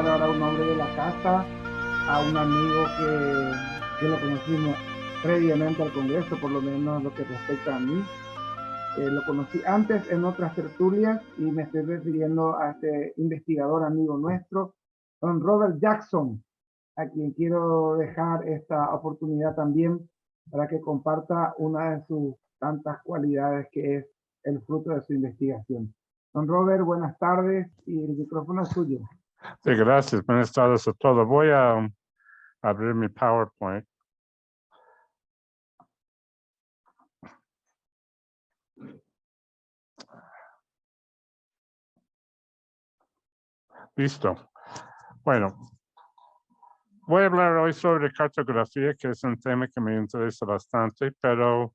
presentar ahora a un hombre de la casa, a un amigo que lo conocimos previamente al Congreso, por lo menos lo que respecta a mí. Lo conocí antes en otras tertulias y me estoy refiriendo a este investigador amigo nuestro, don Robert Jackson, a quien quiero dejar esta oportunidad también para que comparta una de sus tantas cualidades que es el fruto de su investigación. Don Robert, buenas tardes y el micrófono es suyo. Sí, gracias. Buenas tardes a todos. Voy a abrir mi PowerPoint. Listo. Bueno, voy a hablar hoy sobre cartografía, que es un tema que me interesa bastante, pero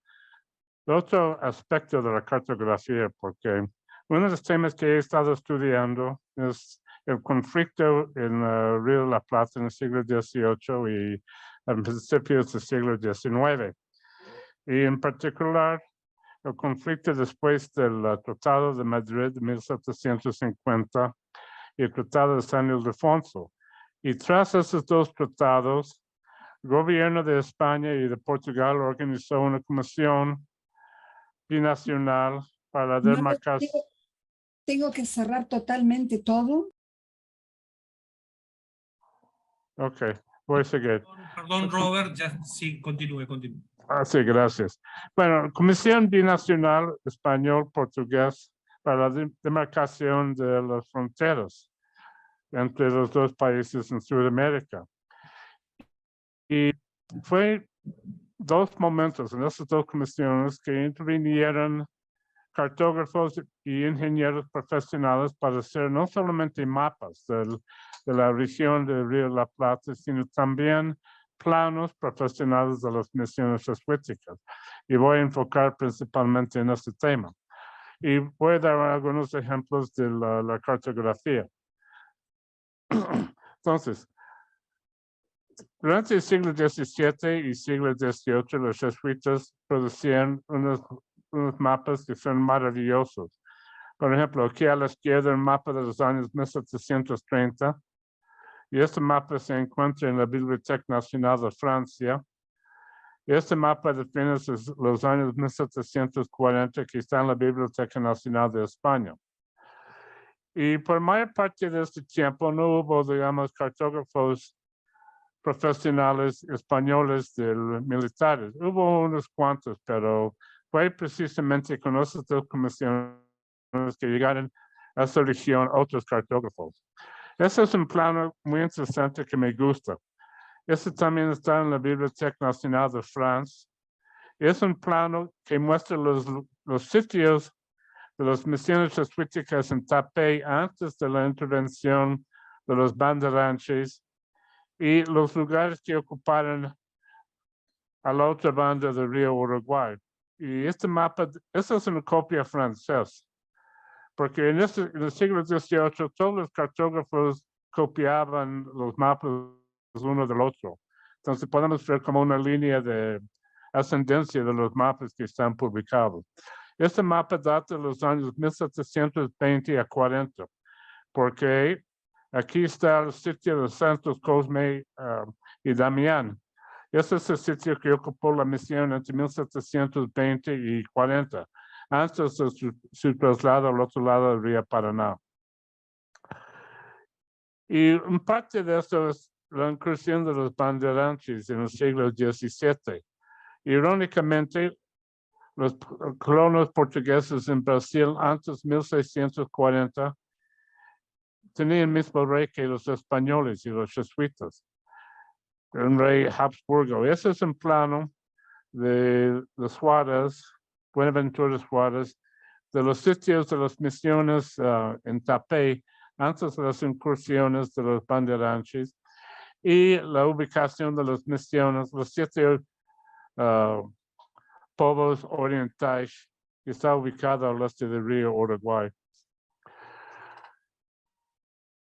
otro aspecto de la cartografía, porque uno de los temas que he estado estudiando es el conflicto en el Río de la Plata en el siglo XVIII y a principios del siglo XIX. Y en particular, el conflicto después del Tratado de Madrid de 1750 y el Tratado de San Ildefonso. Y tras esos dos tratados, el gobierno de España y de Portugal organizó una comisión binacional para la demarcación. Tengo que cerrar totalmente todo. Ok, voy a seguir. Perdón, Robert, ya sí, continúe. Sí, gracias. Bueno, Comisión Binacional Español-Portugués para la demarcación de las fronteras entre los dos países en Sudamérica. Y fue dos momentos en esas dos comisiones que intervinieron cartógrafos y ingenieros profesionales para hacer no solamente mapas de la región del Río de la Plata, sino también planos profesionales de las misiones jesuíticas. Y voy a enfocar principalmente en este tema. Y voy a dar algunos ejemplos de la cartografía. Entonces, durante el siglo XVII y siglo XVIII, los jesuitas producían unos mapas que son maravillosos. Por ejemplo, aquí a la izquierda el mapa de los años 1730. Y este mapa se encuentra en la Biblioteca Nacional de Francia. Y este mapa de fines de los años 1740 que está en la Biblioteca Nacional de España. Y por mayor parte de este tiempo no hubo, digamos, cartógrafos profesionales españoles militares. Hubo unos cuantos, pero fue precisamente con esas dos comisiones que llegaron a esa región otros cartógrafos. Ese es un plano muy interesante que me gusta. Este también está en la Biblioteca Nacional de Francia. Es un plano que muestra los sitios de las misiones jesuíticas en Tapey antes de la intervención de los banderanches y los lugares que ocuparon a la otra banda del río Uruguay. Y este mapa, esta es una copia francesa, porque en el siglo XVIII todos los cartógrafos copiaban los mapas uno del otro. Entonces podemos ver como una línea de ascendencia de los mapas que están publicados. Este mapa data de los años 1720 a 40, porque aquí está el sitio de Santos Cosme y Damián. Ese es el sitio que ocupó la misión entre 1720 y 40, antes de su traslado al otro lado del río Paraná. Y en parte de esto es la incursión de los banderantes en el siglo XVII. Irónicamente, los colonos portugueses en Brasil antes de 1640 tenían el mismo rey que los españoles y los jesuitas, el rey Habsburgo. Ese es un plano de Suárez, Buenaventura Suárez, de los sitios de las misiones en Tapey antes de las incursiones de los banderanches y la ubicación de las misiones, los 7 pueblos orientales que está ubicado al este del río Uruguay.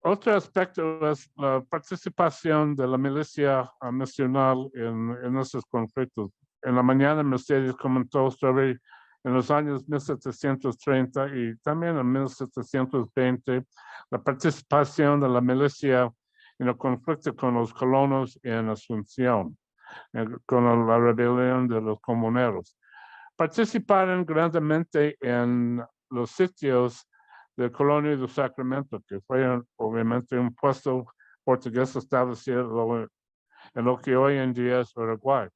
Otro aspecto es la participación de la milicia nacional en esos conflictos. En la mañana Mercedes comentó sobre en los años 1730 y también en 1720 la participación de la milicia en el conflicto con los colonos en Asunción, con la rebelión de los comuneros. Participaron grandemente en los sitios del Colonia del Sacramento, que fue obviamente un puesto portugués establecido en lo que hoy en día es Uruguay.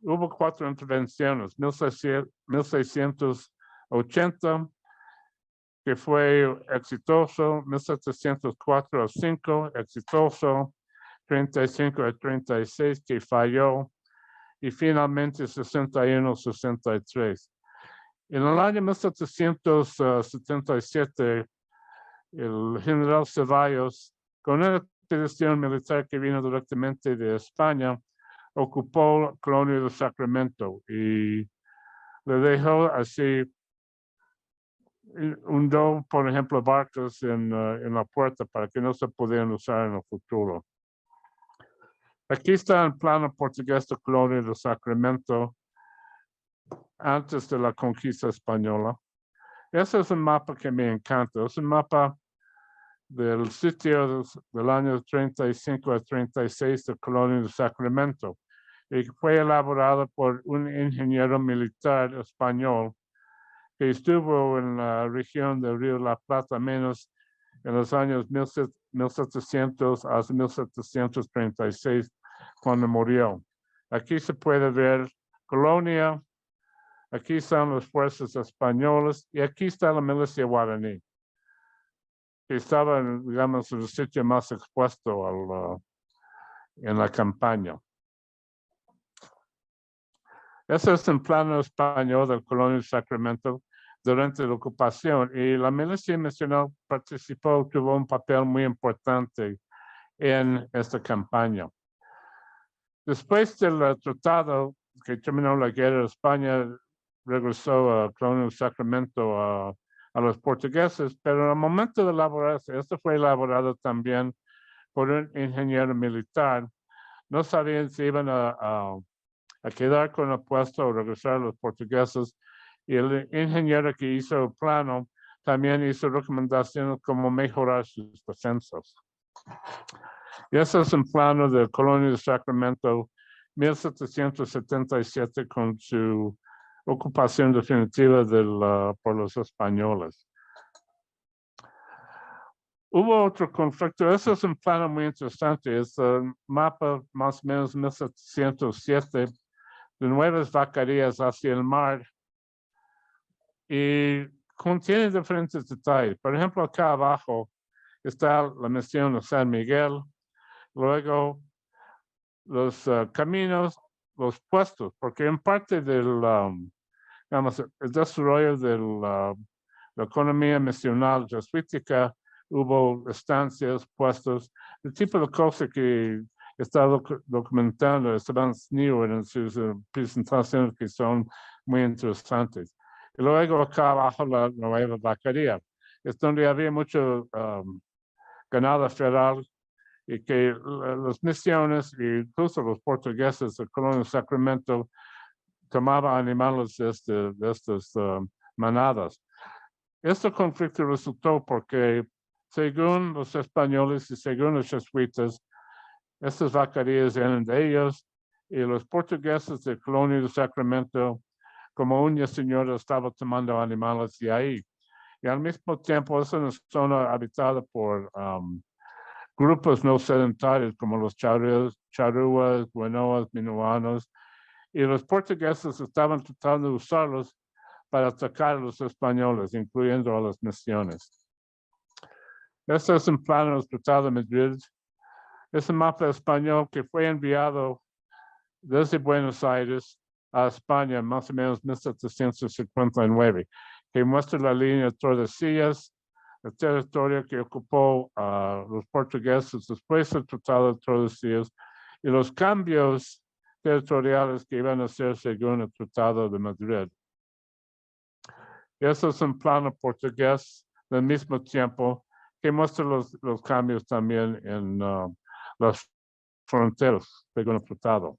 Hubo 4 intervenciones, 1680, que fue exitoso, 1704 a 5, exitoso, 35 a 36, que falló, y finalmente 61-63. En el año 1777, el general Ceballos, con una expedición militar que vino directamente de España, ocupó la colonia del Sacramento y le dejó así, hundió, por ejemplo, barcos en la puerta para que no se pudieran usar en el futuro. Aquí está el plano portugués de colonia del Sacramento antes de la conquista española. Ese es un mapa que me encanta. Es un mapa del sitio del año 35 a 36 de Colonia del Sacramento, y fue elaborado por un ingeniero militar español que estuvo en la región del Río de la Plata menos en los años 1700 hasta 1736, cuando murió. Aquí se puede ver Colonia, aquí están las fuerzas españolas y aquí está la milicia guaraní, que estaba, digamos, en el sitio más expuesto en la campaña. Ese es el plano español del Colonia del Sacramento durante la ocupación, y la milicia nacional tuvo un papel muy importante en esta campaña. Después del tratado que terminó la guerra, España regresó a Colonia del Sacramento a los portugueses, pero en el momento de elaborarse, esto fue elaborado también por un ingeniero militar. No sabían si iban a quedar con el puesto o regresar a los portugueses, y el ingeniero que hizo el plano también hizo recomendaciones como mejorar sus defensas. Y ese es un plano del Colonia de Sacramento 1777 con su ocupación definitiva por los españoles. Hubo otro conflicto. Ese es un plano muy interesante. Es un mapa más o menos 1707 de nuevas vaquerías hacia el mar, y contiene diferentes detalles. Por ejemplo, acá abajo está la misión de San Miguel, luego los caminos, los puestos, porque en parte del digamos, el desarrollo de la economía misional jesuítica hubo estancias, puestos, el tipo de cosas que está documentando Esteban Snewer en sus presentaciones, que son muy interesantes. Y luego acá abajo la nueva vaquería, es donde había mucho ganado federal, y que las misiones e incluso los portugueses de Colonia del Sacramento tomaban animales de estas manadas. Este conflicto resultó porque, según los españoles y según los jesuitas, estas vaquerías eran de ellos, y los portugueses de Colonia del Sacramento, como una señora, estaba tomando animales de ahí. Y al mismo tiempo es una zona habitada por grupos no sedentarios como los charrúas, guanoas, minuanos, y los portugueses estaban tratando de usarlos para atacar a los españoles, incluyendo a las misiones. Este es un plano del Tratado de Madrid. Es un mapa español que fue enviado desde Buenos Aires a España más o menos 1759, que muestra la línea de Tordesillas, el territorio que ocupó los portugueses después del Tratado de Tordesillas, y los cambios territoriales que iban a ser según el Tratado de Madrid. Y eso es un plano portugués del mismo tiempo que muestra los cambios también en las fronteras según el tratado.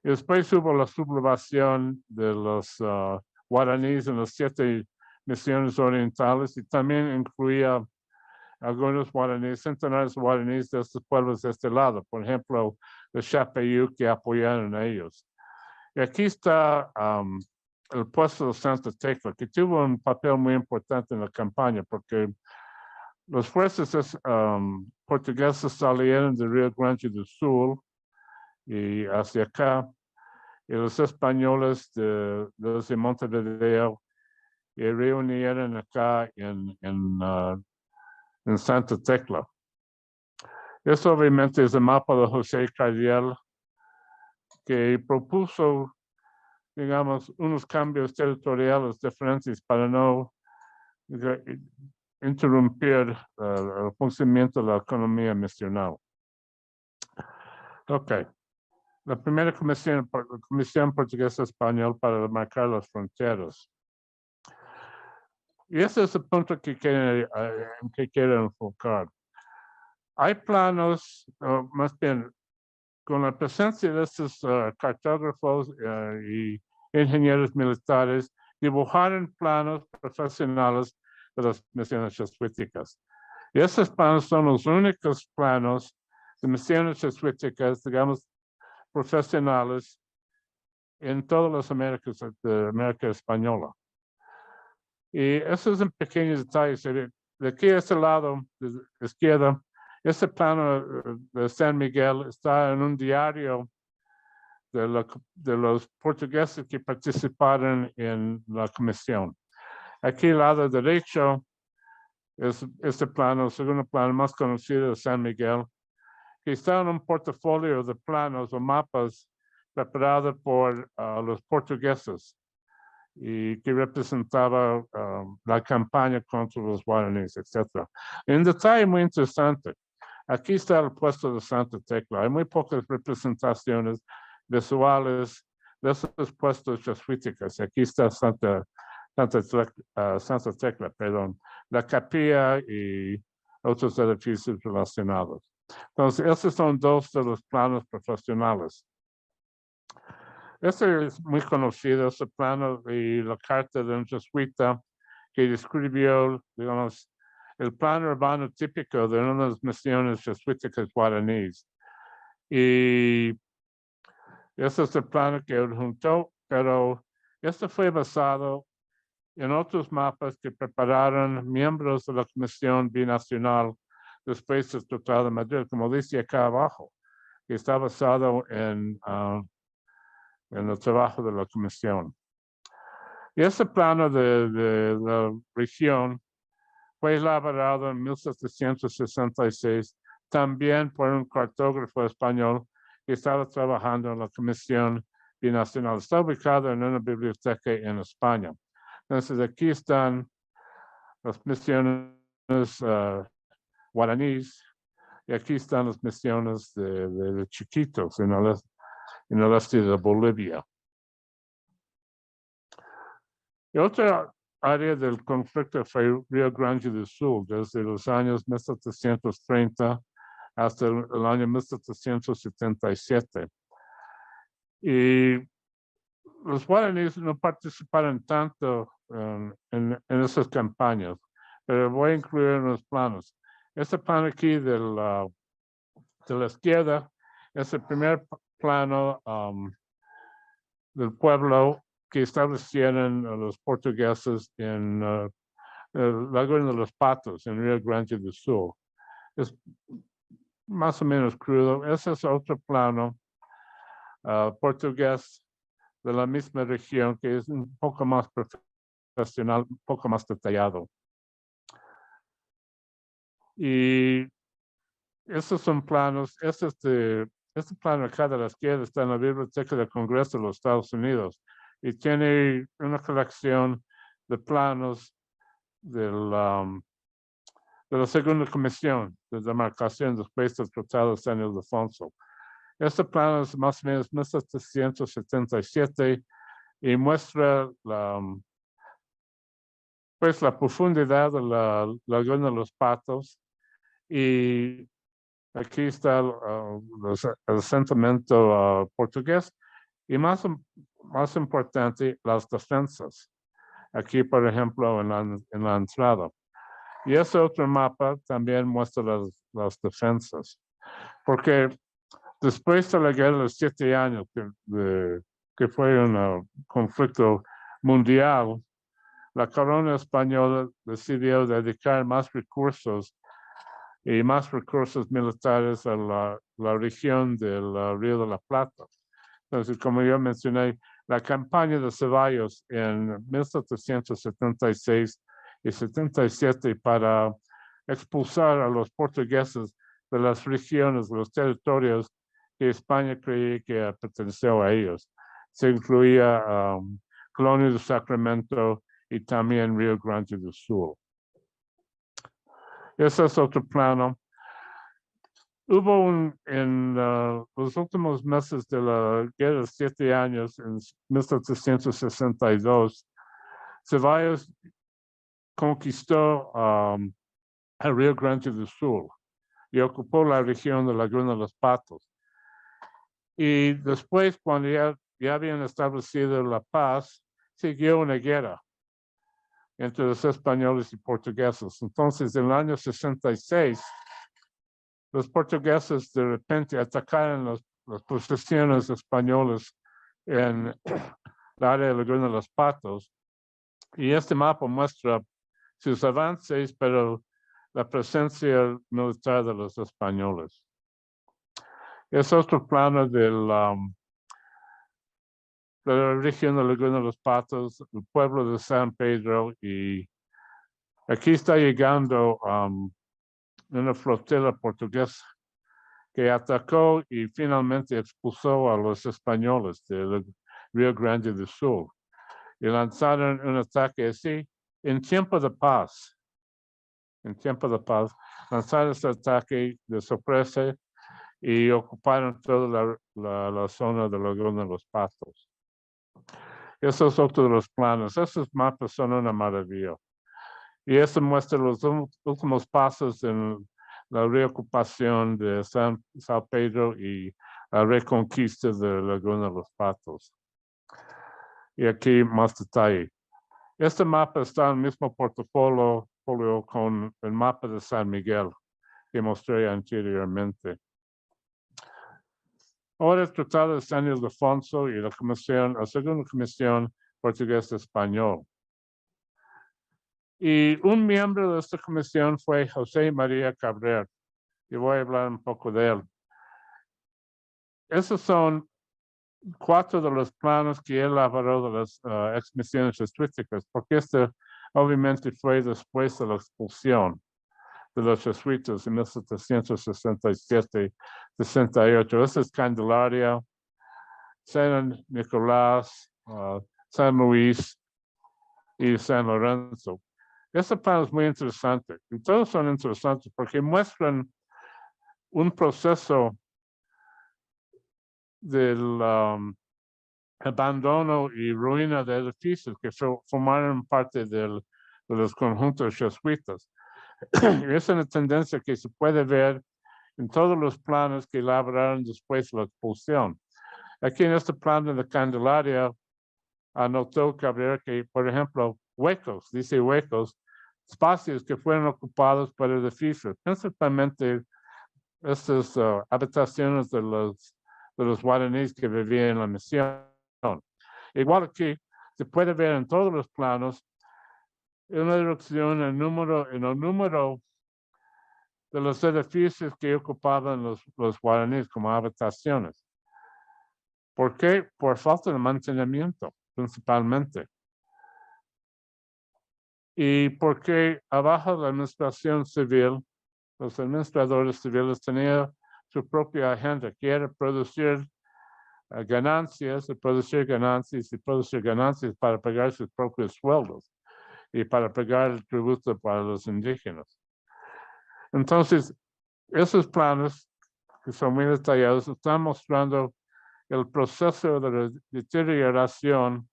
Y después hubo la sublevación de los guaraníes en las 7 misiones orientales, y también incluía algunos guaraníes, centenares de guaraníes de estos pueblos de este lado, por ejemplo, los Chapeyú que apoyaron a ellos. Y aquí está el puesto de Santa Tecla, que tuvo un papel muy importante en la campaña, porque los fuerzas portugueses salieron de Río Grande do Sul y hacia acá, y los españoles de Montevideo y reunieron acá en Santa Tecla. Eso obviamente es el mapa de José Cardiel, que propuso, digamos, unos cambios territoriales diferentes para no interrumpir el funcionamiento de la economía misional. Ok. La primera comisión portuguesa española para marcar las fronteras. Y ese es el punto que quiero enfocar. Hay planos, más bien, con la presencia de estos cartógrafos y ingenieros militares, dibujaron planos profesionales de las misiones jesuíticas. Y esos planos son los únicos planos de misiones jesuíticas, digamos, profesionales en todas las Américas, de América Española. Y eso es un pequeño detalle. De aquí a este lado, de la izquierda, este plano de San Miguel está en un diario de los portugueses que participaron en la comisión. Aquí al lado derecho es este plano, el segundo plano más conocido de San Miguel, que está en un portafolio de planos o mapas preparado por los portugueses y que representaba la campaña contra los guaraníes, etc. Un detalle muy interesante. Aquí está el puesto de Santa Tecla. Hay muy pocas representaciones visuales de esos puestos jesuíticos. Aquí está Santa Tecla, perdón, la capilla y otros edificios relacionados. Entonces, esos son dos de los planos profesionales. Este es muy conocido, ese plano y la carta de un jesuita que describió, digamos, el plan urbano típico de una de las misiones jesuíticas guaraníes. Y ese es el plano que él juntó, pero este fue basado en otros mapas que prepararon miembros de la Comisión Binacional después del Tratado de Madrid, como dice acá abajo, que está basado en el trabajo de la Comisión. Y ese plano de la región fue elaborado en 1766 también por un cartógrafo español que estaba trabajando en la Comisión Binacional. Está ubicado en una biblioteca en España. Entonces, aquí están las misiones guaraníes y aquí están las misiones de chiquitos en el este de Bolivia. Y otra área del conflicto fue Río Grande do Sul, desde los años 1730 hasta el año 1777. Y los guaraníes no participaron tanto en esas campañas, pero voy a incluir en los planos. Este plano aquí de la izquierda es el primer plano del pueblo que establecieron los portugueses en Laguna de los Patos, en Río Grande do Sul. Es más o menos crudo. Ese es otro plano portugués de la misma región, que es un poco más profesional, un poco más detallado. Y esos son planos. Este plano acá de la izquierda está en la Biblioteca del Congreso de los Estados Unidos y tiene una colección de planos de la segunda comisión de demarcación después del Tratado de San Ildefonso. Este plano es más o menos 1777 y muestra la profundidad de la Laguna de los Patos, y aquí está el asentamiento portugués y más importante, las defensas. Aquí, por ejemplo, en la entrada. Y ese otro mapa también muestra las defensas. Porque después de la guerra de los 7 años, que fue un conflicto mundial, la corona española decidió dedicar más recursos militares a la región del Río de la Plata. Entonces, como yo mencioné, la campaña de Ceballos en 1776 y 77 para expulsar a los portugueses de las regiones, de los territorios que España creía que perteneció a ellos. Se incluía Colonia de Sacramento y también Río Grande do Sul. Ese es otro plano. Hubo en los últimos meses de la guerra de 7 años, en 1762, Ceballos conquistó el Río Grande do Sul y ocupó la región de Laguna de los Patos. Y después, cuando ya habían establecido la paz, siguió una guerra entre los españoles y portugueses. Entonces, en el año 66, los portugueses de repente atacaron las posesiones españolas en la área de Laguna de los Patos. Y este mapa muestra sus avances, pero la presencia militar de los españoles. Es otro plano de la región de Laguna de los Patos, el pueblo de San Pedro, y aquí está llegando una flotilla portuguesa que atacó y finalmente expulsó a los españoles del Río Grande do Sul. Y lanzaron un ataque así en tiempo de paz. En tiempo de paz, lanzaron ese ataque de sorpresa y ocuparon toda la zona de Laguna de los Patos. Esos son otros de los planos. Esos mapas son una maravilla. Y eso muestra los últimos pasos en la reocupación de San Pedro y la reconquista de Laguna de los Patos. Y aquí más detalle. Este mapa está en el mismo portafolio con el mapa de San Miguel que mostré anteriormente. Ahora el Tratado de San Ildefonso y la segunda comisión portuguesa español. Y un miembro de esta comisión fue José María Cabrera, y voy a hablar un poco de él. Esos son 4 de los planos que él elaboró de las misiones jesuíticas, porque este obviamente fue después de la expulsión de los jesuitas en 1767-68. Esa es Candelaria, San Nicolás, San Luis y San Lorenzo. Este plano es muy interesante, y todos son interesantes porque muestran un proceso del abandono y ruina de edificios que formaron parte de los conjuntos jesuitas. Y es una tendencia que se puede ver en todos los planos que elaboraron después de la expulsión. Aquí en este plano de Candelaria anotó Cabrera que, por ejemplo, dice huecos, espacios que fueron ocupados por edificios, principalmente estas habitaciones de los guaraníes que vivían en la misión. Igual aquí, se puede ver en todos los planos una reducción en el número de los edificios que ocupaban los guaraníes como habitaciones. ¿Por qué? Por falta de mantenimiento, principalmente. Y porque abajo de la administración civil, los administradores civiles tenían su propia agenda, que era producir ganancias para pagar sus propios sueldos y para pagar el tributo para los indígenas. Entonces, esos planos, que son muy detallados, están mostrando el proceso de deterioración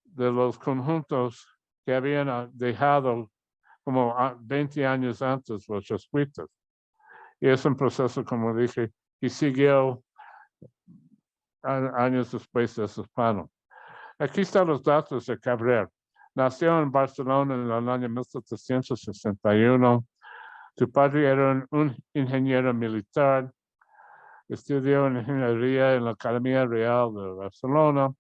de los conjuntos que habían dejado como 20 años antes los jesuitas. Y es un proceso, como dije, que siguió años después de esos planos. Aquí están los datos de Cabrera. Nació en Barcelona en el año 1761. Su padre era un ingeniero militar. Estudió ingeniería en la Academia Real de Barcelona.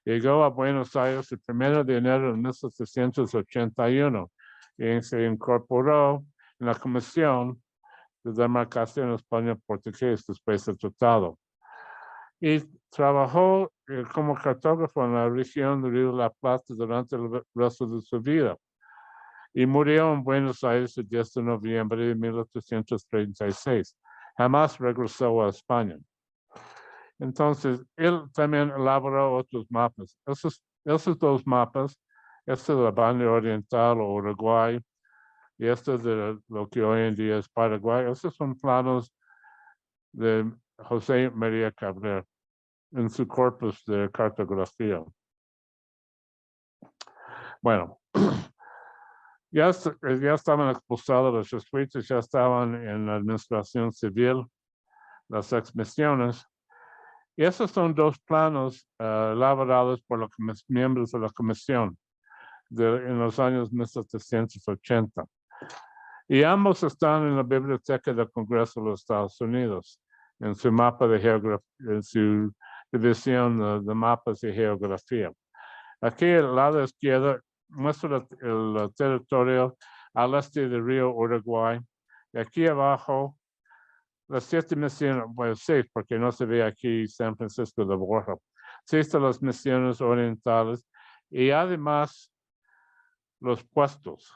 Llegó a Buenos Aires el 1 de enero de 1781 y se incorporó en la Comisión de Demarcación Español-Portugués después del tratado. Y trabajó como cartógrafo en la región del Río de la Plata durante el resto de su vida. Y murió en Buenos Aires el 10 de noviembre de 1836. Jamás regresó a España. Entonces, él también elaboró otros mapas. Esos dos mapas, este de la banda oriental o Uruguay, y este de lo que hoy en día es Paraguay, esos son planos de José María Cabrera en su corpus de cartografía. Bueno, ya estaban expulsados los jesuitas, ya estaban en la administración civil, las exmisiones. Y esos son dos planos elaborados por los miembros de la comisión en los años 1780. Y ambos están en la biblioteca del Congreso de los Estados Unidos, en su mapa de geografía, en su división de mapas de geografía. Aquí al lado izquierdo muestra el territorio al este del río Uruguay. Y aquí abajo, las 7 misiones, bueno, 6, porque no se ve aquí San Francisco de Borja. 6 de las misiones orientales y además los puestos.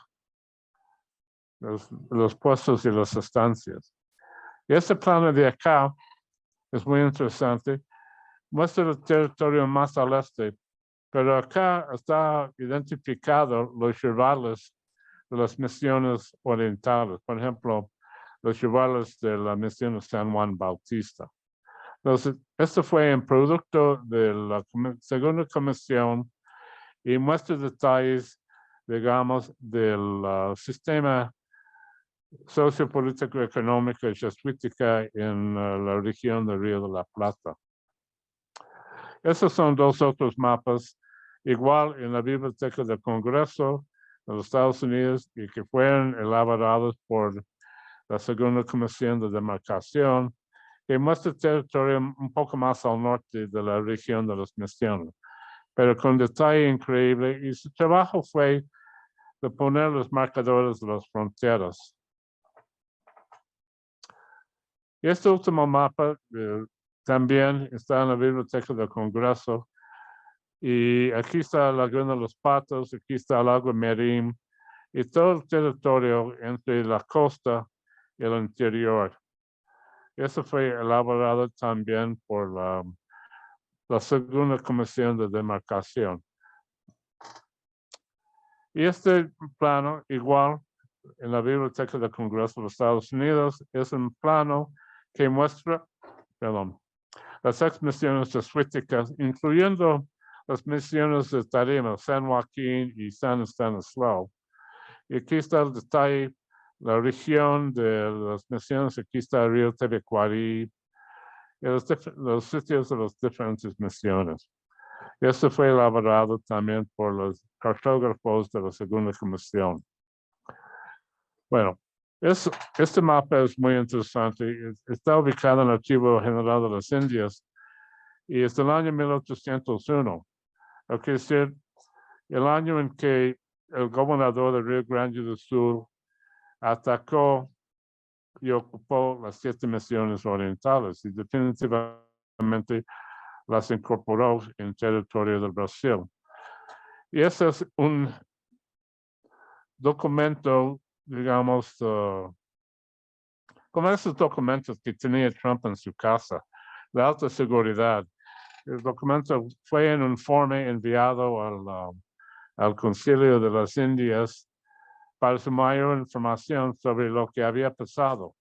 Los puestos y las estancias. Y este plano de acá es muy interesante. Muestra el territorio más al este, pero acá está identificado los rivales de las misiones orientales. Por ejemplo, los rivales de la misión de San Juan Bautista. Entonces, esto fue un producto de la segunda comisión y muestra detalles, digamos, del sistema sociopolítico, económica y jesuítica en la región del Río de la Plata. Esos son dos otros mapas, igual en la Biblioteca del Congreso de los Estados Unidos y que fueron elaborados por la Segunda Comisión de Demarcación, que muestra el territorio un poco más al norte de la región de las Misiones, pero con detalle increíble, y su trabajo fue de poner los marcadores de las fronteras. Y este último mapa también está en la Biblioteca del Congreso. Y aquí está la Laguna de los Patos, aquí está el lago Merín y todo el territorio entre la costa y el interior. Eso fue elaborado también por la Segunda Comisión de Demarcación. Y este plano, igual en la Biblioteca del Congreso de los Estados Unidos, es un plano que muestra, las 6 misiones jesuíticas, incluyendo las misiones de Tarima, San Joaquín y San Estanislao. Y aquí está el detalle, la región de las misiones, aquí está el río Tebecuarí, y los sitios de las diferentes misiones. Y esto fue elaborado también por los cartógrafos de la Segunda Comisión. Bueno, este mapa es muy interesante. Está ubicado en el Archivo General de las Indias y es del año 1801. Es decir, el año en que el gobernador de Río Grande do Sul atacó y ocupó las 7 misiones orientales y definitivamente las incorporó en territorio del Brasil. Y ese es un documento, digamos, como esos documentos que tenía Trump en su casa, de alta seguridad. El documento fue un informe enviado al Concilio de las Indias para su mayor información sobre lo que había pasado.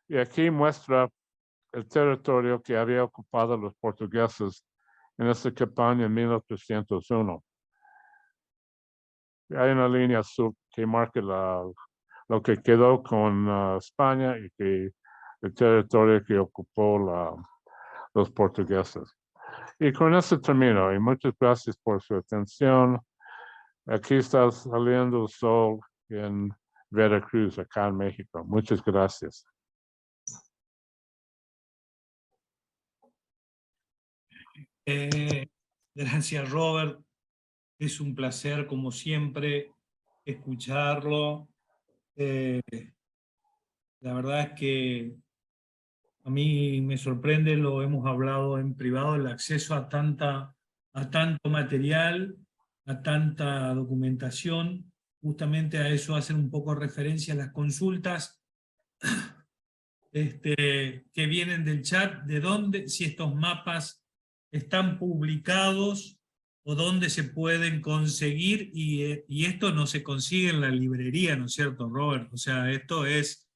Y aquí muestra el territorio que había ocupado los portugueses en esta campaña en 1801. Y hay una línea azul que marca lo que quedó con España y que el territorio que ocupó los portugueses. Y con eso termino. Y muchas gracias por su atención. Aquí está saliendo el sol en Veracruz, acá en México. Muchas gracias. Gracias, Robert. Es un placer, como siempre, escucharlo. La verdad es que a mí me sorprende, lo hemos hablado en privado, el acceso a tanto material, a tanta documentación. Justamente a eso hacen un poco referencia las consultas que vienen del chat, de dónde, si estos mapas están publicados o dónde se pueden conseguir, y esto no se consigue en la librería, ¿no es cierto, Robert? O sea, esto es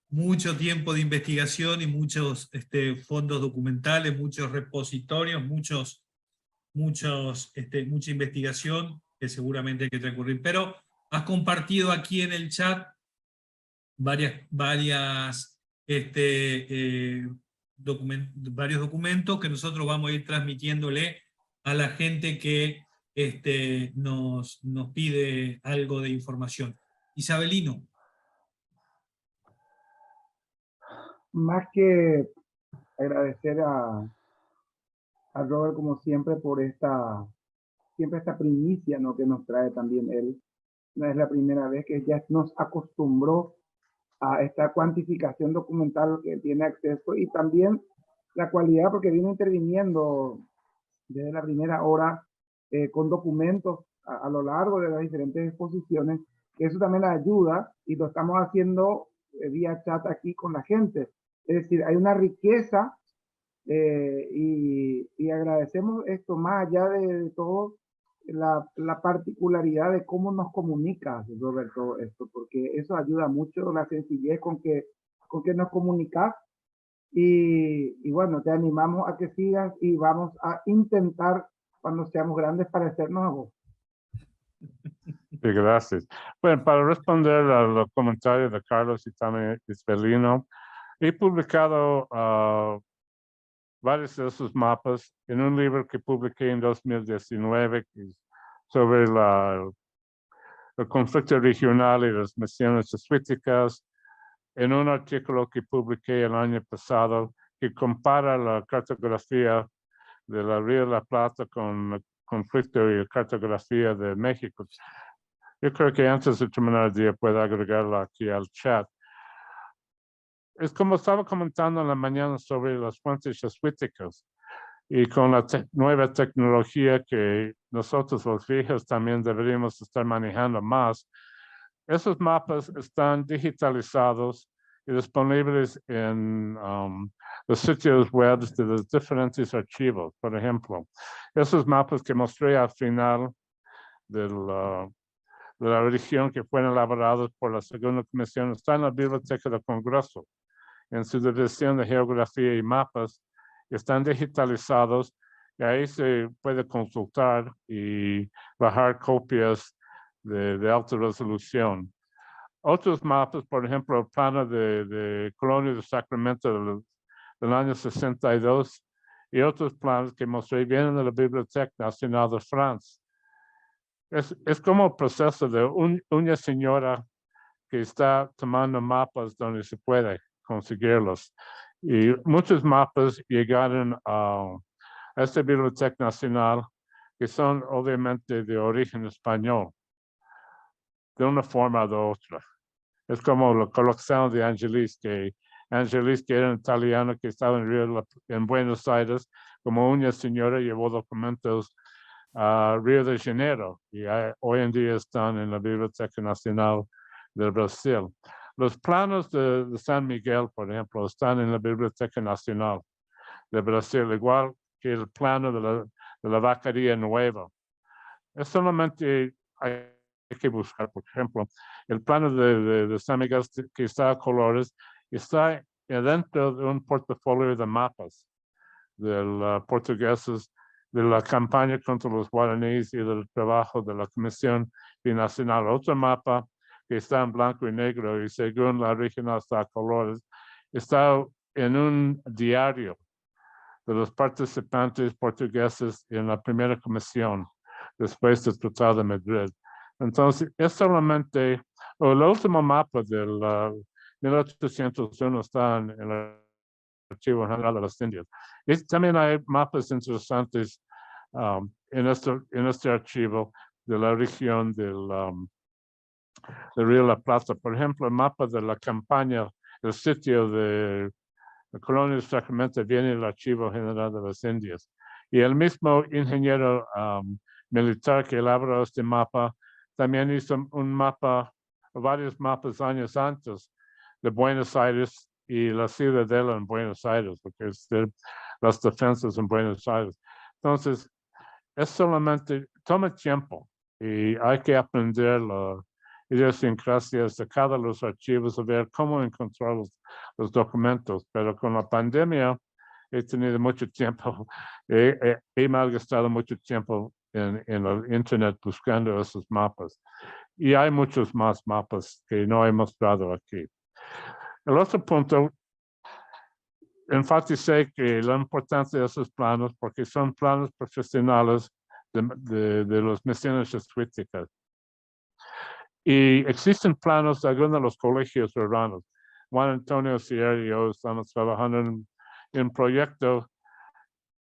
mucho tiempo de investigación y muchos fondos documentales, muchos repositorios, mucha investigación que seguramente hay que recurrir. Pero has compartido aquí en el chat varios documentos que nosotros vamos a ir transmitiéndole a la gente que nos pide algo de información. Isabelino. Más que agradecer a Robert, como siempre, por esta primicia, ¿no?, que nos trae también él. No es la primera vez que ya nos acostumbró a esta cuantificación documental que tiene acceso, y también la cualidad, porque vino interviniendo desde la primera hora con documentos a lo largo de las diferentes exposiciones, que eso también ayuda, y lo estamos haciendo vía chat aquí con la gente. Es decir, hay una riqueza y agradecemos esto, más allá de todo, la particularidad de cómo nos comunicas, Roberto, esto, porque eso ayuda mucho, la sencillez con que nos comunicas. Y bueno, te animamos a que sigas, y vamos a intentar, cuando seamos grandes, parecernos a vos. Sí, gracias. Bueno, para responder a los comentarios de Carlos y también Isabelino, he publicado varios de esos mapas en un libro que publiqué en 2019 sobre el conflicto regional y las misiones jesuíticas, en un artículo que publiqué el año pasado que compara la cartografía de la Río de la Plata con el conflicto y la cartografía de México. Yo creo que antes de terminar el día puedo agregarla aquí al chat. Es como estaba comentando en la mañana sobre las fuentes jesuíticas, y con la nueva tecnología que nosotros los viejos también deberíamos estar manejando más. Esos mapas están digitalizados y disponibles en los sitios web de los diferentes archivos. Por ejemplo, esos mapas que mostré al final de la región, que fueron elaborados por la Segunda Comisión, están en la Biblioteca del Congreso, en su división de geografía y mapas. Están digitalizados y ahí se puede consultar y bajar copias de alta resolución. Otros mapas, por ejemplo, el plano de Colonia de Sacramento del año 62, y otros planos que mostré vienen de la Biblioteca Nacional de Francia. Es como el proceso de una señora que está tomando mapas donde se puede conseguirlos. Y muchos mapas llegaron a esta Biblioteca Nacional, que son obviamente de origen español, de una forma u otra. Es como la colección de Angelis, que era un italiano que estaba en Buenos Aires, como una señora llevó documentos a Río de Janeiro, y hoy en día están en la Biblioteca Nacional del Brasil. Los planos de San Miguel, por ejemplo, están en la Biblioteca Nacional de Brasil, igual que el plano de la Vaquería Nueva. Es solamente hay que buscar, por ejemplo, el plano de San Miguel, que está a colores, está dentro de un portafolio de mapas de los portugueses, de la campaña contra los guaraníes y del trabajo de la Comisión Binacional. Otro mapa que está en blanco y negro, y según la regional está a colores, está en un diario de los participantes portugueses en la primera comisión. después del Tratado de Madrid. Entonces, es solamente, el último mapa del 1801 está en el Archivo General de las Indias. Y también hay mapas interesantes en este archivo de la región del Río de la Plata. Por ejemplo, el mapa de la campaña, el sitio de la colonia de Sacramento viene del Archivo General de las Indias. Y el mismo ingeniero militar que elaboró este mapa también hizo un mapa, varios mapas años antes de Buenos Aires y la ciudadela en Buenos Aires, porque es de las defensas en Buenos Aires. Entonces, es solamente, toma tiempo y hay que aprender la idiosincrasia de cada uno de los archivos, a ver cómo encontrar los documentos. Pero con la pandemia he tenido mucho tiempo, he malgastado mucho tiempo en el internet buscando esos mapas. Y hay muchos más mapas que no he mostrado aquí. El otro punto, enfaticé que la importancia de esos planos, porque son planos profesionales de las misiones jesuíticas. Y existen planos de algunos de los colegios urbanos. Juan Antonio Sierra y yo estamos trabajando en un proyecto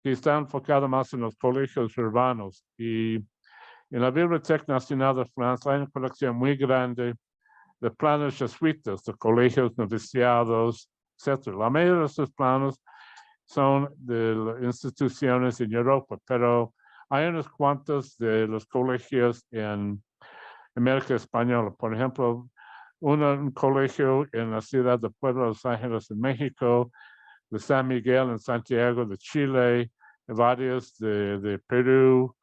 que está enfocado más en los colegios urbanos. Y en la Biblioteca Nacional de Francia hay una colección muy grande de planos jesuitas, de colegios, noviciados, etc. La mayoría de estos planos son de instituciones en Europa, pero hay unos cuantos de los colegios en América Española. Por ejemplo, un colegio en la ciudad de Puebla de Los Ángeles, en México, de San Miguel en Santiago de Chile, varios de Perú,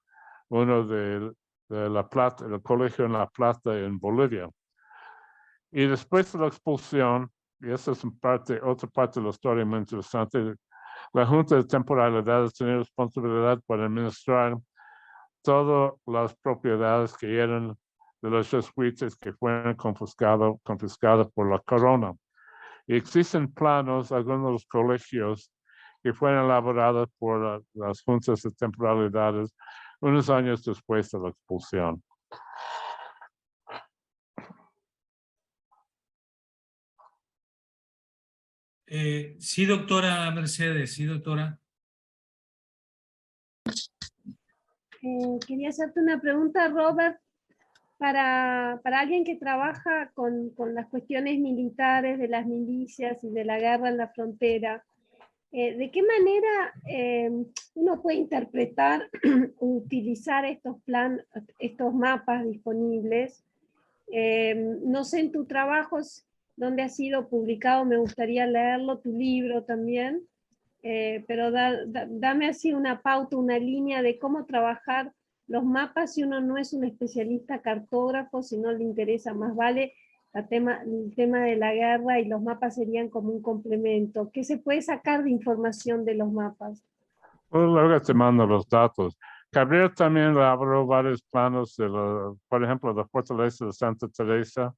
uno de La Plata, el colegio en La Plata en Bolivia. Y después de la expulsión, y esa es otra parte de la historia muy interesante, la Junta de Temporalidades tenía responsabilidad para administrar todas las propiedades que eran de los jesuitas que fueron confiscadas por la corona. Y existen planos, algunos de los colegios que fueron elaborados por las juntas de temporalidades unos años después de la expulsión. Sí, doctora Mercedes, sí, doctora. Quería hacerte una pregunta, Robert, para alguien que trabaja con las cuestiones militares, de las milicias y de la guerra en la frontera. ¿De qué manera uno puede interpretar o utilizar estos mapas disponibles? No sé, en tu trabajo, donde ha sido publicado, me gustaría leerlo, tu libro también, pero dame así una pauta, una línea de cómo trabajar los mapas si uno no es un especialista cartógrafo, si no le interesa, más vale el tema de la guerra, y los mapas serían como un complemento. ¿Qué se puede sacar de información de los mapas? Pues luego te mando los datos. Gabriel también elaboró varios planos, por ejemplo, la fortaleza de Santa Teresa,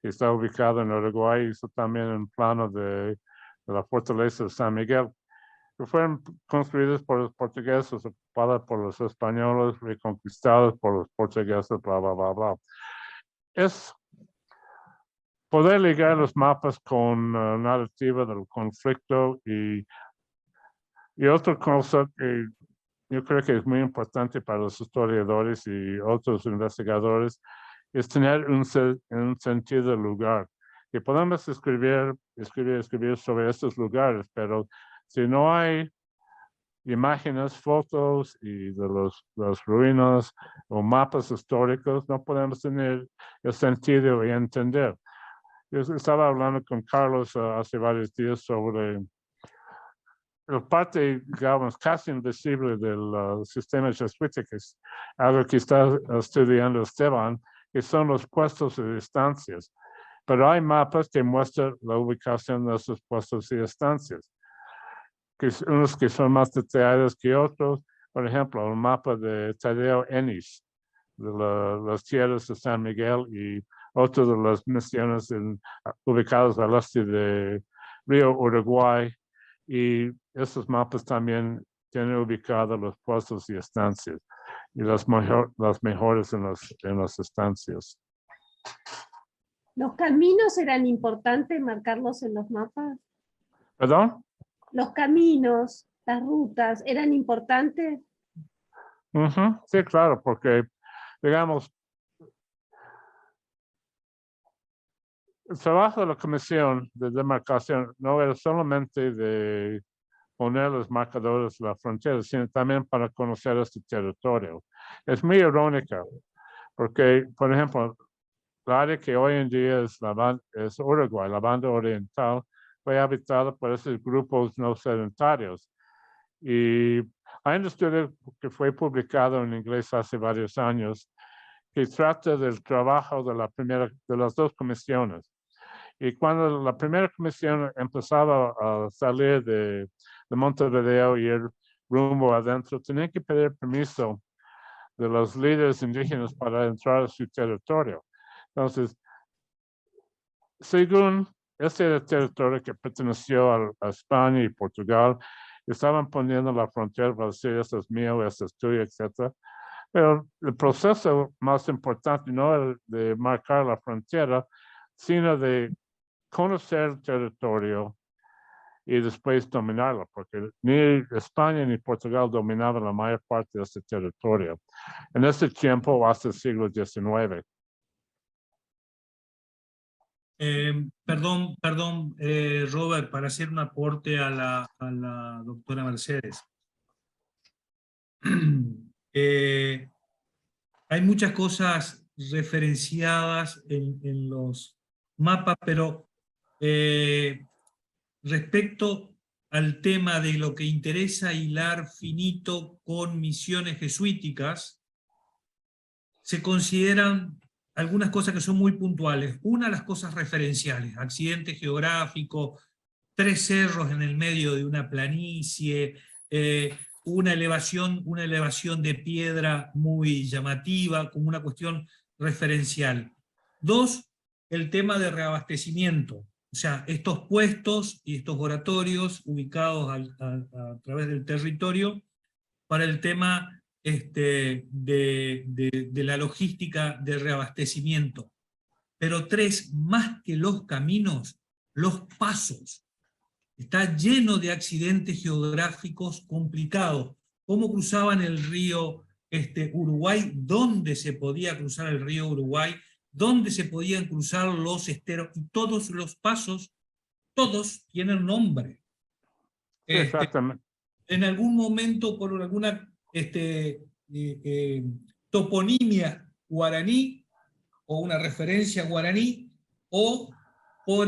que está ubicado en Uruguay, hizo también un plano de la fortaleza de San Miguel, que fueron construidos por los portugueses, ocupadas por los españoles, reconquistados por los portugueses, bla, bla, bla, bla. Es poder ligar los mapas con la narrativa del conflicto y otra cosa que yo creo que es muy importante para los historiadores y otros investigadores es tener un sentido del lugar. Que podemos escribir sobre estos lugares, pero si no hay imágenes, fotos y de las ruinas o mapas históricos, no podemos tener el sentido y entender. Yo estaba hablando con Carlos hace varios días sobre la parte, digamos, casi invisible del sistema jesuita, que es algo que está estudiando Esteban, que son los puestos y estancias. Pero hay mapas que muestran la ubicación de esos puestos y estancias, unos que son más detallados que otros. Por ejemplo, el mapa de Tadeo Ennis, de las tierras de San Miguel, y otro de las misiones ubicadas al este de Río Uruguay. Y esos mapas también tienen ubicados los puestos y estancias. y las mejores en las estancias. ¿Los caminos eran importantes marcarlos en los mapas? ¿Perdón? ¿Los caminos, las rutas, eran importantes? Sí, claro, porque, digamos, el trabajo de la comisión de demarcación no era solamente de poner los marcadores de la frontera, sino también para conocer este territorio. Es muy irónica, porque, por ejemplo, la área que hoy en día es Uruguay, la banda oriental, fue habitada por esos grupos no sedentarios. Y hay un estudio que fue publicado en inglés hace varios años que trata del trabajo de las dos comisiones. Y cuando la primera comisión empezaba a salir de Montevideo y ir rumbo adentro, tenían que pedir permiso de los líderes indígenas para entrar a su territorio. Entonces, según este era el territorio que perteneció a España y Portugal, estaban poniendo la frontera para decir, esto es mío, esto es tuyo, etc. Pero el proceso más importante no era de marcar la frontera, sino de conocer el territorio y después dominarlo, porque ni España ni Portugal dominaban la mayor parte de este territorio. En ese tiempo, hasta el siglo XIX. Perdón, Robert, para hacer un aporte a la doctora Mercedes. Hay muchas cosas referenciadas en los mapas, pero respecto al tema de lo que interesa hilar finito con misiones jesuíticas, se consideran algunas cosas que son muy puntuales. Una, las cosas referenciales, accidente geográfico, 3 cerros en el medio de una planicie, una elevación de piedra muy llamativa, como una cuestión referencial. 2, el tema de reabastecimiento. O sea, estos puestos y estos oratorios ubicados a través del territorio para el tema de la logística de reabastecimiento. Pero 3, más que los caminos, los pasos. Está lleno de accidentes geográficos complicados. ¿Cómo cruzaban el río Uruguay? ¿Dónde se podía cruzar el río Uruguay? ¿Dónde se podían cruzar los esteros? Y todos los pasos, todos tienen nombre. Exactamente. En algún momento, por alguna toponimia guaraní, o una referencia guaraní, o por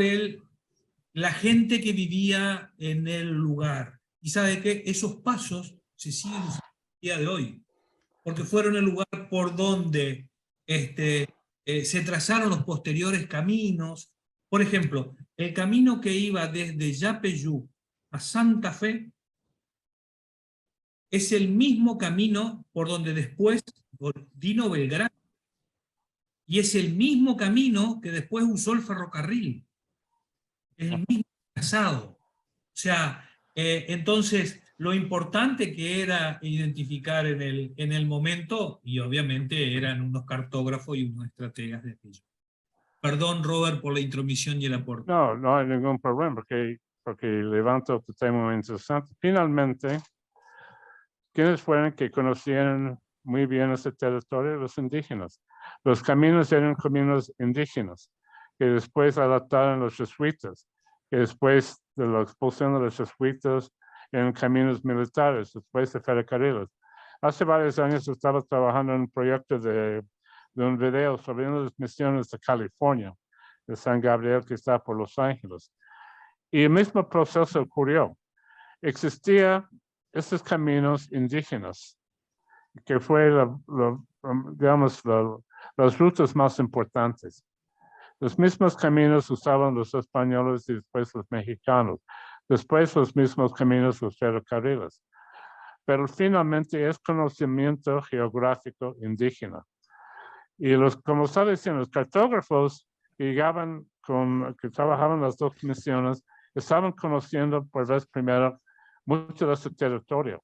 la gente que vivía en el lugar. Y sabe que esos pasos se siguen usando el día de hoy, porque fueron el lugar por donde se trazaron los posteriores caminos. Por ejemplo, el camino que iba desde Yapeyú a Santa Fe es el mismo camino por donde después vino Belgrano, y es el mismo camino que después usó el ferrocarril. Es el mismo trazado. O sea, entonces, lo importante que era identificar en el momento, y obviamente eran unos cartógrafos y unos estrategas de aquello. Perdón, Robert, por la intromisión y el aporte. No, no hay ningún problema, porque levanto otro tema muy interesante. Finalmente, ¿quiénes fueron que conocieron muy bien ese territorio? Los indígenas. Los caminos eran caminos indígenas, que después adaptaron los jesuitas, que después de la expulsión de los jesuitas eran caminos militares, después de ferrocarriles. Hace varios años estaba trabajando en un proyecto de un video sobre una de las misiones de California, de San Gabriel, que está por Los Ángeles. Y el mismo proceso ocurrió. Existían estos caminos indígenas, que fue, digamos, las rutas más importantes. Los mismos caminos usaban los españoles y después los mexicanos. Después los mismos caminos los ferrocarriles. Pero finalmente es conocimiento geográfico indígena. Y como estaba diciendo, los cartógrafos que trabajaban las dos misiones, estaban conociendo por vez primera mucho de su territorio.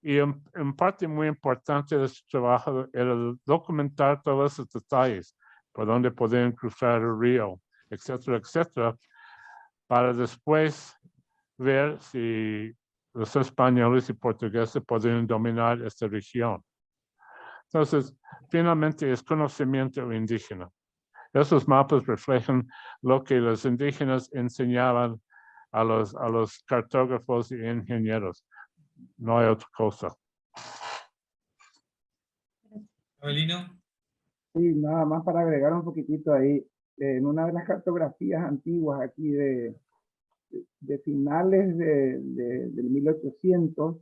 Y en parte muy importante de su trabajo era documentar todos esos detalles, por dónde podían cruzar el río, etcétera, etcétera, para después ver si los españoles y portugueses podían dominar esta región. Entonces, finalmente es conocimiento indígena. Esos mapas reflejan lo que los indígenas enseñaban a los cartógrafos y ingenieros. No hay otra cosa. Abelino. Sí, nada más para agregar un poquitito ahí. En una de las cartografías antiguas aquí de finales del 1800,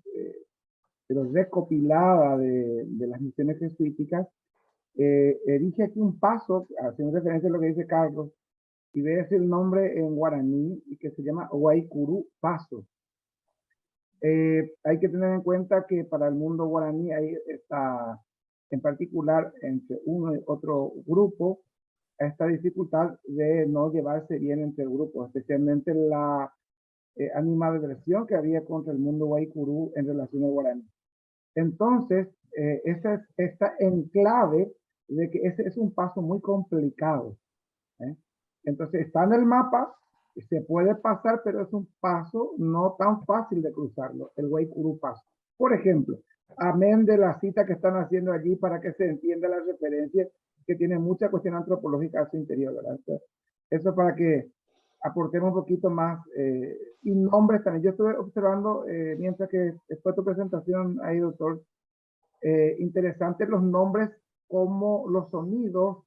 pero recopilada de las misiones jesuíticas, dije aquí un paso, haciendo referencia a lo que dice Carlos, y voy a decir el nombre en guaraní, y que se llama Guaycurú Paso. Hay que tener en cuenta que para el mundo guaraní ahí está, en particular, entre uno y otro grupo, esta dificultad de no llevarse bien entre el grupo, especialmente la animadversión que había contra el mundo guaycurú en relación al guaraní. Entonces, está en clave de que ese es un paso muy complicado. Entonces, está en el mapa, se puede pasar, pero es un paso no tan fácil de cruzarlo, el Guaycurú Paso. Por ejemplo, amén de la cita que están haciendo allí para que se entienda la referencia, que tiene mucha cuestión antropológica a su interior, ¿verdad? Entonces, eso para que aportemos un poquito más. Y nombres también. Yo estuve observando, mientras que después de tu presentación ahí, doctor, interesantes los nombres como los sonidos.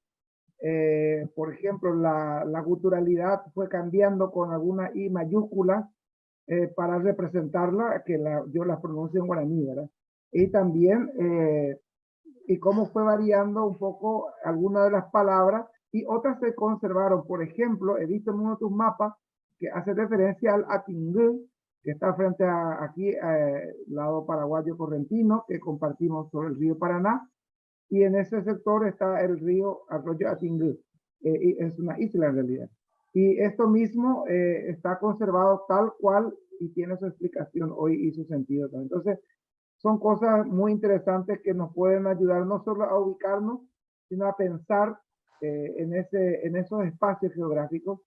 Por ejemplo, la guturalidad fue cambiando con alguna I mayúscula para representarla, que yo la pronuncio en guaraní, ¿verdad? Y también, y cómo fue variando un poco algunas de las palabras y otras se conservaron. Por ejemplo, he visto en uno de tus mapas que hace referencia al Atingú, que está frente a aquí, lado paraguayo correntino, que compartimos sobre el río Paraná. Y en ese sector está el río Arroyo Atingú. Y es una isla en realidad. Y esto mismo está conservado tal cual y tiene su explicación hoy y su sentido también. Entonces, son cosas muy interesantes que nos pueden ayudar no solo a ubicarnos, sino a pensar en esos espacios geográficos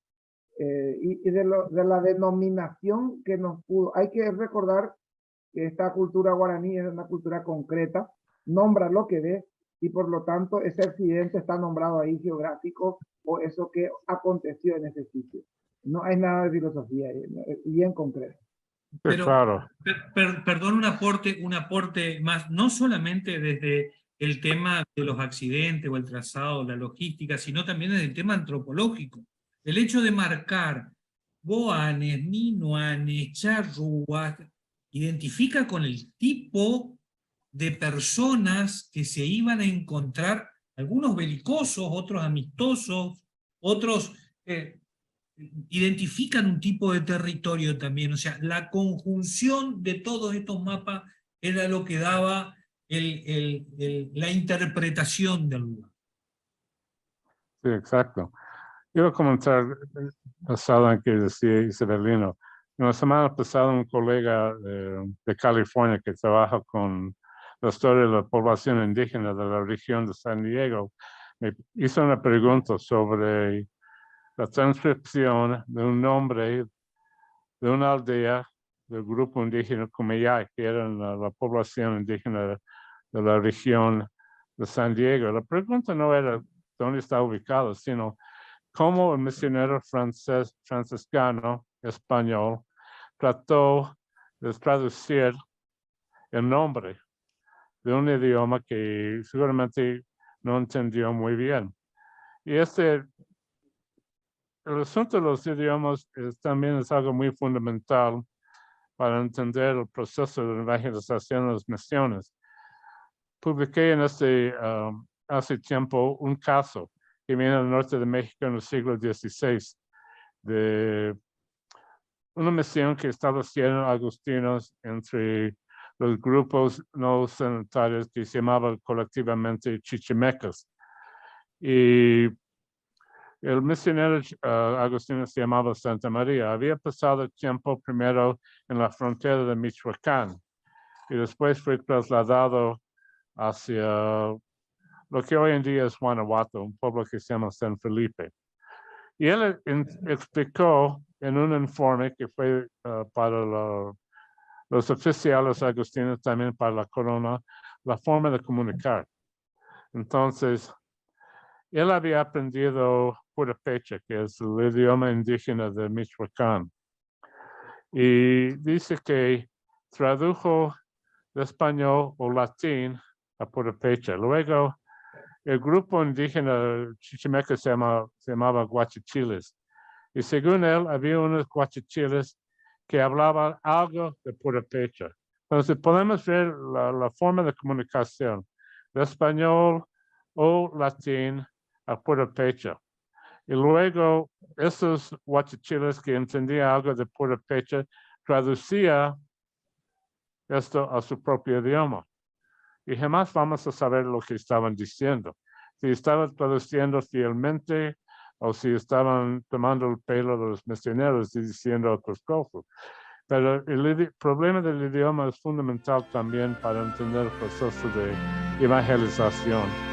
y de la denominación que nos pudo. Hay que recordar que esta cultura guaraní es una cultura concreta, nombra lo que ve, y por lo tanto ese accidente está nombrado ahí geográfico o eso que aconteció en ese sitio. No hay nada de filosofía, es bien concreto. Pero, claro. Perdón, un aporte más, no solamente desde el tema de los accidentes o el trazado, la logística, sino también desde el tema antropológico. El hecho de marcar goanes, minuanes, charrúas, identifica con el tipo de personas que se iban a encontrar, algunos belicosos, otros amistosos, otros identifican un tipo de territorio también. O sea, la conjunción de todos estos mapas era lo que daba la interpretación del lugar. Sí, exacto. Quiero comentar basado en que decía Isabelino. La semana pasada un colega de California que trabaja con la historia de la población indígena de la región de San Diego me hizo una pregunta sobre la transcripción de un nombre de una aldea del grupo indígena Kumeyaay, que era la población indígena de la región de San Diego. La pregunta no era dónde está ubicado, sino cómo el misionero franciscano español trató de traducir el nombre de un idioma que seguramente no entendió muy bien. Y el asunto de los idiomas también es algo muy fundamental para entender el proceso de evangelización de las misiones. Publiqué hace tiempo un caso que viene del norte de México en el siglo XVI, de una misión que establecieron agustinos entre los grupos no sanitarios que se llamaban colectivamente chichimecas. Y el misionero agustino se llamaba Santa María. Había pasado tiempo primero en la frontera de Michoacán. y después fue trasladado hacia lo que hoy en día es Guanajuato, un pueblo que se llama San Felipe. Y él explicó en un informe que fue para los oficiales agustinos, también para la corona, la forma de comunicar. Entonces, él había aprendido purépecha, que es el idioma indígena de Michoacán. Y dice que tradujo de español o latín a purépecha. Luego, el grupo indígena chichimeca se llamaba guachichiles. Y según él, había unos guachichiles que hablaban algo de purépecha. Entonces, podemos ver la forma de comunicación de español o latín a purépecha. Y luego, esos guachichiles que entendían algo de purépecha, traducía esto a su propio idioma. Y jamás vamos a saber lo que estaban diciendo. Si estaban traduciendo fielmente o si estaban tomando el pelo de los misioneros y diciendo otras cosas. Pero el problema del idioma es fundamental también para entender el proceso de evangelización.